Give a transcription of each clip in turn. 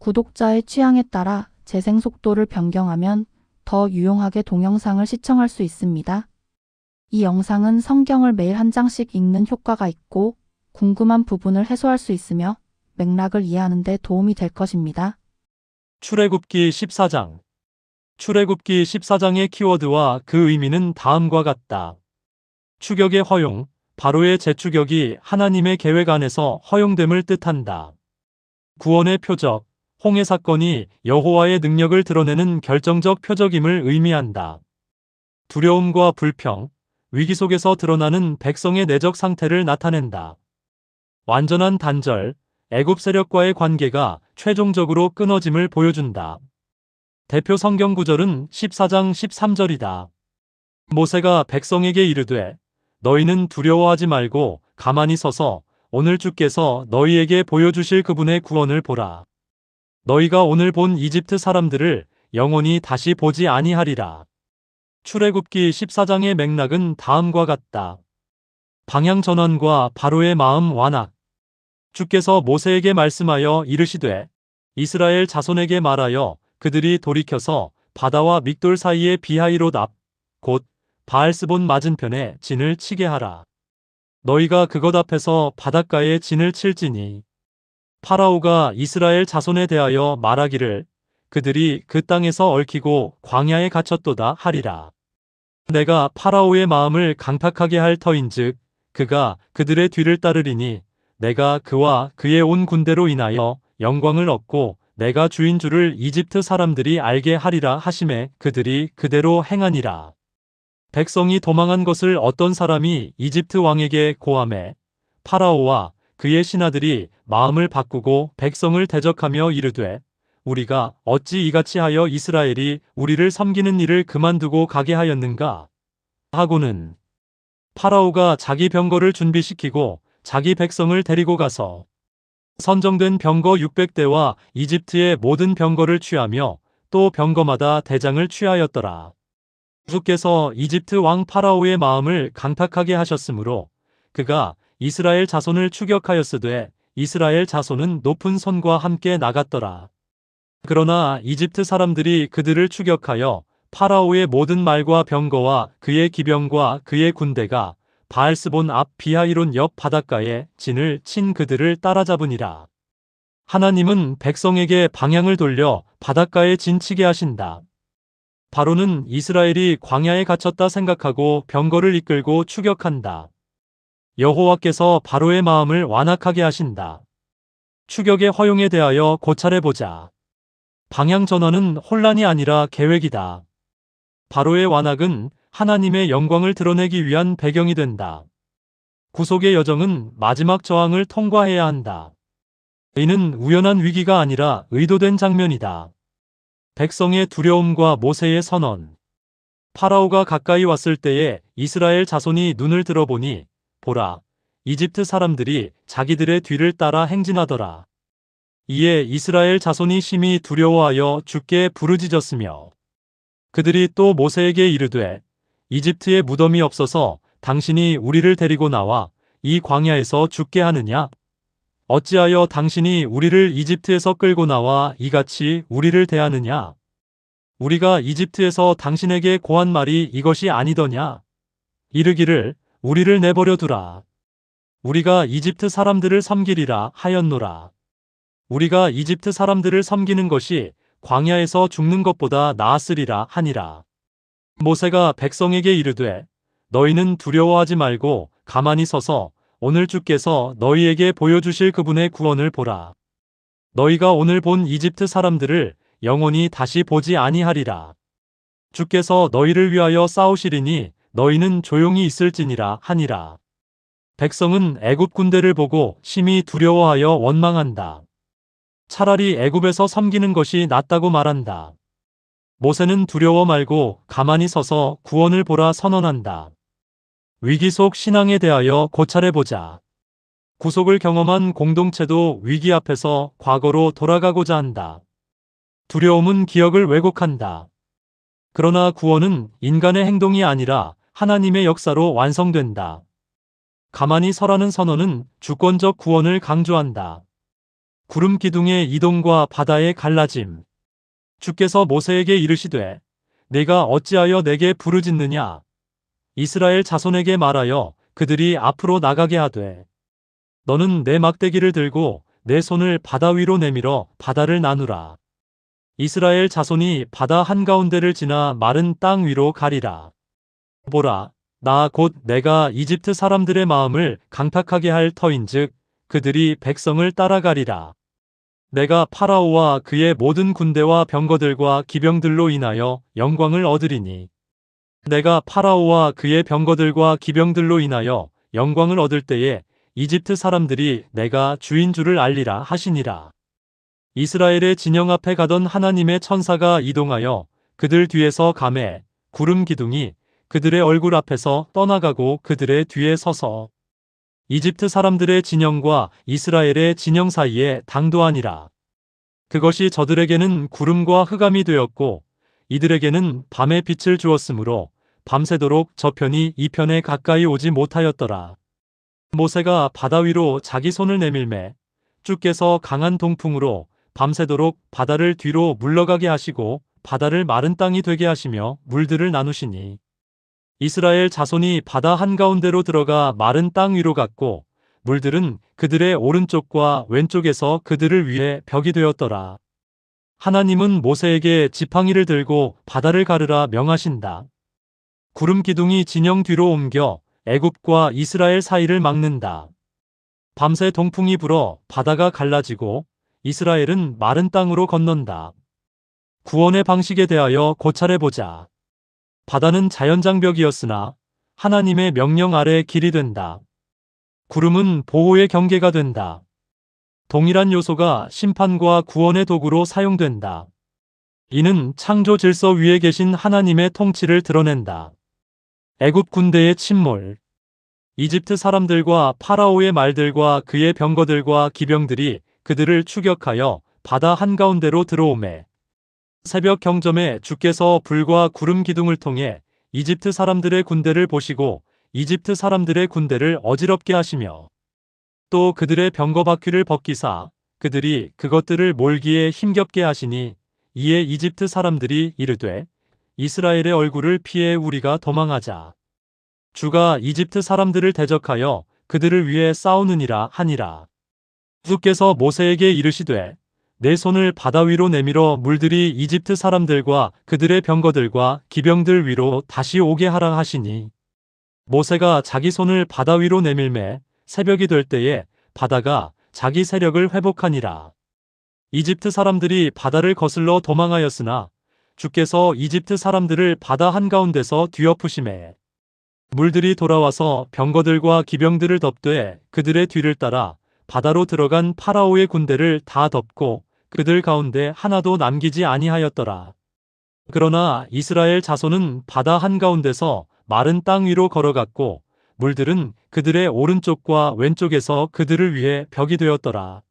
구독자의 취향에 따라 재생 속도를 변경하면 더 유용하게 동영상을 시청할 수 있습니다. 이 영상은 성경을 매일 한 장씩 읽는 효과가 있고 궁금한 부분을 해소할 수 있으며 맥락을 이해하는 데 도움이 될 것입니다. 출애굽기 14장. 출애굽기 14장의 키워드와 그 의미는 다음과 같다. 추격의 허용, 바로의 재추격이 하나님의 계획 안에서 허용됨을 뜻한다. 구원의 표적, 홍해 사건이 여호와의 능력을 드러내는 결정적 표적임을 의미한다. 두려움과 불평, 위기 속에서 드러나는 백성의 내적 상태를 나타낸다. 완전한 단절, 애굽 세력과의 관계가 최종적으로 끊어짐을 보여준다. 대표 성경 구절은 14장 13절이다. 모세가 백성에게 이르되 너희는 두려워하지 말고 가만히 서서 오늘 주께서 너희에게 보여주실 그분의 구원을 보라. 너희가 오늘 본 이집트 사람들을 영원히 다시 보지 아니하리라. 출애굽기 14장의 맥락은 다음과 같다. 방향 전환과 바로의 마음 완악. 주께서 모세에게 말씀하여 이르시되 이스라엘 자손에게 말하여 그들이 돌이켜서 바다와 믹돌 사이의 비하이롯 앞 곧 바알스본 맞은편에 진을 치게 하라. 너희가 그것 앞에서 바닷가에 진을 칠지니 파라오가 이스라엘 자손에 대하여 말하기를 그들이 그 땅에서 얽히고 광야에 갇혔도다 하리라. 내가 파라오의 마음을 강팍하게 할 터인즉 그가 그들의 뒤를 따르리니 내가 그와 그의 온 군대로 인하여 영광을 얻고 내가 주인 줄을 이집트 사람들이 알게 하리라 하심에 그들이 그대로 행하니라. 백성이 도망한 것을 어떤 사람이 이집트 왕에게 고하매 파라오와 그의 신하들이 마음을 바꾸고 백성을 대적하며 이르되 우리가 어찌 이같이 하여 이스라엘이 우리를 섬기는 일을 그만두고 가게 하였는가 하고는 파라오가 자기 병거를 준비시키고 자기 백성을 데리고 가서 선정된 병거 600대와 이집트의 모든 병거를 취하며 또 병거마다 대장을 취하였더라. 주께서 이집트 왕 파라오의 마음을 강팍하게 하셨으므로 그가 이스라엘 자손을 추격하였으되 이스라엘 자손은 높은 손과 함께 나갔더라. 그러나 이집트 사람들이 그들을 추격하여 파라오의 모든 말과 병거와 그의 기병과 그의 군대가 바알스본 앞 비하이론 옆 바닷가에 진을 친 그들을 따라잡으니라. 하나님은 백성에게 방향을 돌려 바닷가에 진치게 하신다. 바로는 이스라엘이 광야에 갇혔다 생각하고 병거를 이끌고 추격한다. 여호와께서 바로의 마음을 완악하게 하신다. 추격의 허용에 대하여 고찰해보자. 방향 전환은 혼란이 아니라 계획이다. 바로의 완악은 하나님의 영광을 드러내기 위한 배경이 된다. 구속의 여정은 마지막 저항을 통과해야 한다. 이는 우연한 위기가 아니라 의도된 장면이다. 백성의 두려움과 모세의 선언. 파라오가 가까이 왔을 때에 이스라엘 자손이 눈을 들어보니 보라, 이집트 사람들이 자기들의 뒤를 따라 행진하더라. 이에 이스라엘 자손이 심히 두려워하여 주께 부르짖었으며 그들이 또 모세에게 이르되 이집트에 무덤이 없어서 당신이 우리를 데리고 나와 이 광야에서 죽게 하느냐? 어찌하여 당신이 우리를 이집트에서 끌고 나와 이같이 우리를 대하느냐? 우리가 이집트에서 당신에게 고한 말이 이것이 아니더냐? 이르기를 우리를 내버려 두라. 우리가 이집트 사람들을 섬기리라 하였노라. 우리가 이집트 사람들을 섬기는 것이 광야에서 죽는 것보다 나았으리라 하니라. 모세가 백성에게 이르되 너희는 두려워하지 말고 가만히 서서 오늘 주께서 너희에게 보여주실 그분의 구원을 보라. 너희가 오늘 본 이집트 사람들을 영원히 다시 보지 아니하리라. 주께서 너희를 위하여 싸우시리니 너희는 조용히 있을지니라 하니라. 백성은 애굽 군대를 보고 심히 두려워하여 원망한다. 차라리 애굽에서 섬기는 것이 낫다고 말한다. 모세는 두려워 말고 가만히 서서 구원을 보라 선언한다. 위기 속 신앙에 대하여 고찰해보자. 구속을 경험한 공동체도 위기 앞에서 과거로 돌아가고자 한다. 두려움은 기억을 왜곡한다. 그러나 구원은 인간의 행동이 아니라 하나님의 역사로 완성된다. 가만히 서라는 선언은 주권적 구원을 강조한다. 구름 기둥의 이동과 바다의 갈라짐. 주께서 모세에게 이르시되 내가 어찌하여 내게 부르짖느냐. 이스라엘 자손에게 말하여 그들이 앞으로 나가게 하되 너는 내 막대기를 들고 내 손을 바다 위로 내밀어 바다를 나누라. 이스라엘 자손이 바다 한가운데를 지나 마른 땅 위로 가리라. 보라, 나 곧 내가 이집트 사람들의 마음을 강팍하게 할 터인즉 그들이 백성을 따라가리라. 내가 파라오와 그의 모든 군대와 병거들과 기병들로 인하여 영광을 얻으리니 내가 파라오와 그의 병거들과 기병들로 인하여 영광을 얻을 때에 이집트 사람들이 내가 주인 줄을 알리라 하시니라. 이스라엘의 진영 앞에 가던 하나님의 천사가 이동하여 그들 뒤에서 가매 구름 기둥이 그들의 얼굴 앞에서 떠나가고 그들의 뒤에 서서 이집트 사람들의 진영과 이스라엘의 진영 사이에 당도하니라. 그것이 저들에게는 구름과 흑암이 되었고 이들에게는 밤의 빛을 주었으므로 밤새도록 저편이 이 편에 가까이 오지 못하였더라. 모세가 바다 위로 자기 손을 내밀매 주께서 강한 동풍으로 밤새도록 바다를 뒤로 물러가게 하시고 바다를 마른 땅이 되게 하시며 물들을 나누시니 이스라엘 자손이 바다 한가운데로 들어가 마른 땅 위로 갔고 물들은 그들의 오른쪽과 왼쪽에서 그들을 위해 벽이 되었더라. 하나님은 모세에게 지팡이를 들고 바다를 가르라 명하신다. 구름 기둥이 진영 뒤로 옮겨 애굽과 이스라엘 사이를 막는다. 밤새 동풍이 불어 바다가 갈라지고 이스라엘은 마른 땅으로 건넌다. 구원의 방식에 대하여 고찰해보자. 바다는 자연장벽이었으나 하나님의 명령 아래 길이 된다. 구름은 보호의 경계가 된다. 동일한 요소가 심판과 구원의 도구로 사용된다. 이는 창조 질서 위에 계신 하나님의 통치를 드러낸다. 애굽 군대의 침몰. 이집트 사람들과 파라오의 말들과 그의 병거들과 기병들이 그들을 추격하여 바다 한가운데로 들어오매 새벽 경점에 주께서 불과 구름 기둥을 통해 이집트 사람들의 군대를 보시고 이집트 사람들의 군대를 어지럽게 하시며 또 그들의 병거 바퀴를 벗기사 그들이 그것들을 몰기에 힘겹게 하시니 이에 이집트 사람들이 이르되 이스라엘의 얼굴을 피해 우리가 도망하자. 주가 이집트 사람들을 대적하여 그들을 위해 싸우느니라 하니라. 주께서 모세에게 이르시되 내 손을 바다 위로 내밀어 물들이 이집트 사람들과 그들의 병거들과 기병들 위로 다시 오게 하라 하시니 모세가 자기 손을 바다 위로 내밀매 새벽이 될 때에 바다가 자기 세력을 회복하니라. 이집트 사람들이 바다를 거슬러 도망하였으나 주께서 이집트 사람들을 바다 한가운데서 뒤엎으시매 물들이 돌아와서 병거들과 기병들을 덮되 그들의 뒤를 따라 바다로 들어간 파라오의 군대를 다 덮고 그들 가운데 하나도 남기지 아니하였더라. 그러나 이스라엘 자손은 바다 한가운데서 마른 땅 위로 걸어갔고 물들은 그들의 오른쪽과 왼쪽에서 그들을 위해 벽이 되었더라.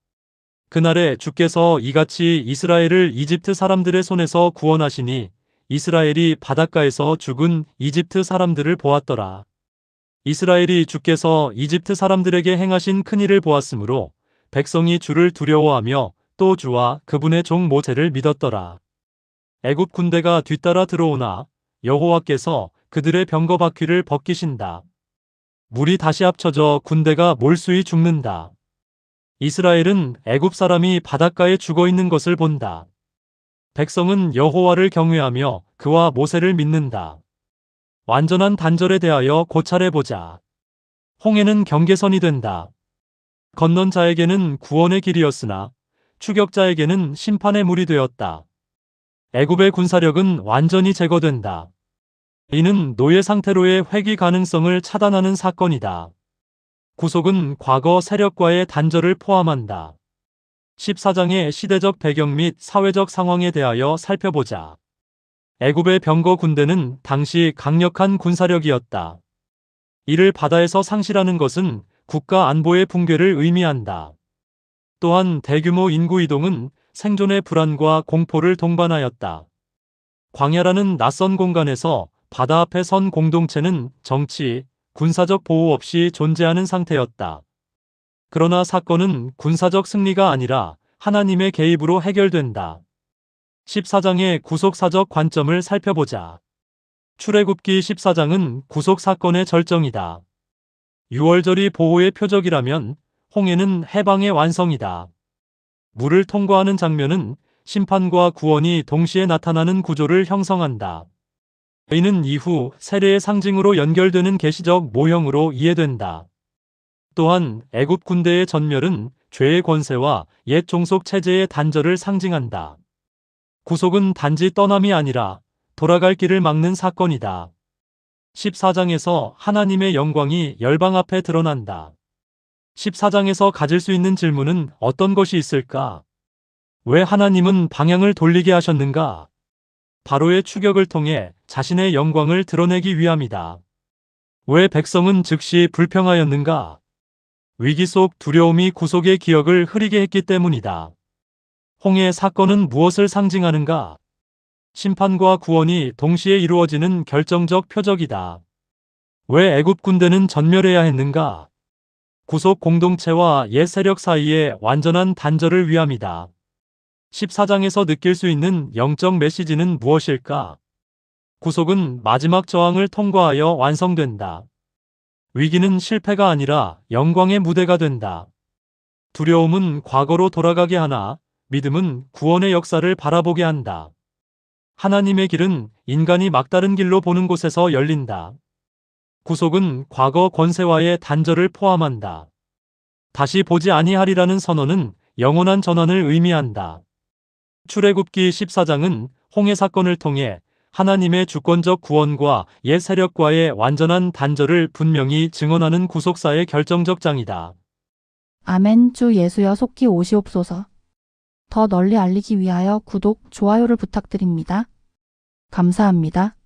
그날에 주께서 이같이 이스라엘을 이집트 사람들의 손에서 구원하시니 이스라엘이 바닷가에서 죽은 이집트 사람들을 보았더라. 이스라엘이 주께서 이집트 사람들에게 행하신 큰일을 보았으므로 백성이 주를 두려워하며 또 주와 그분의 종 모세를 믿었더라. 애굽 군대가 뒤따라 들어오나 여호와께서 그들의 병거 바퀴를 벗기신다. 물이 다시 합쳐져 군대가 몰수히 죽는다. 이스라엘은 애굽 사람이 바닷가에 죽어 있는 것을 본다. 백성은 여호와를 경외하며 그와 모세를 믿는다. 완전한 단절에 대하여 고찰해보자. 홍해는 경계선이 된다. 건넌 자에게는 구원의 길이었으나 추격자에게는 심판의 물이 되었다. 애굽의 군사력은 완전히 제거된다. 이는 노예 상태로의 회귀 가능성을 차단하는 사건이다. 구속은 과거 세력과의 단절을 포함한다. 14장의 시대적 배경 및 사회적 상황에 대하여 살펴보자. 애굽의 병거 군대는 당시 강력한 군사력이었다. 이를 바다에서 상실하는 것은 국가 안보의 붕괴를 의미한다. 또한 대규모 인구 이동은 생존의 불안과 공포를 동반하였다. 광야라는 낯선 공간에서 바다 앞에 선 공동체는 정치, 군사적 보호 없이 존재하는 상태였다. 그러나 사건은 군사적 승리가 아니라 하나님의 개입으로 해결된다. 14장의 구속사적 관점을 살펴보자. 출애굽기 14장은 구속사건의 절정이다. 유월절이 보호의 표적이라면 홍해는 해방의 완성이다. 물을 통과하는 장면은 심판과 구원이 동시에 나타나는 구조를 형성한다. 이는 이후 세례의 상징으로 연결되는 계시적 모형으로 이해된다. 또한 애굽 군대의 전멸은 죄의 권세와 옛 종속 체제의 단절을 상징한다. 구속은 단지 떠남이 아니라 돌아갈 길을 막는 사건이다. 14장에서 하나님의 영광이 열방 앞에 드러난다. 14장에서 가질 수 있는 질문은 어떤 것이 있을까? 왜 하나님은 방향을 돌리게 하셨는가? 바로의 추격을 통해 자신의 영광을 드러내기 위함이다. 왜 백성은 즉시 불평하였는가? 위기 속 두려움이 구속의 기억을 흐리게 했기 때문이다. 홍해 사건은 무엇을 상징하는가? 심판과 구원이 동시에 이루어지는 결정적 표적이다. 왜 애굽 군대는 전멸해야 했는가? 구속 공동체와 옛 세력 사이의 완전한 단절을 위함이다. 14장에서 느낄 수 있는 영적 메시지는 무엇일까? 구속은 마지막 저항을 통과하여 완성된다. 위기는 실패가 아니라 영광의 무대가 된다. 두려움은 과거로 돌아가게 하나 믿음은 구원의 역사를 바라보게 한다. 하나님의 길은 인간이 막다른 길로 보는 곳에서 열린다. 구속은 과거 권세와의 단절을 포함한다. 다시 보지 아니하리라는 선언은 영원한 전환을 의미한다. 출애굽기 14장은 홍해 사건을 통해 하나님의 주권적 구원과 옛 세력과의 완전한 단절을 분명히 증언하는 구속사의 결정적 장이다. 아멘. 주 예수여 속히 오시옵소서. 더 널리 알리기 위하여 구독, 좋아요를 부탁드립니다. 감사합니다.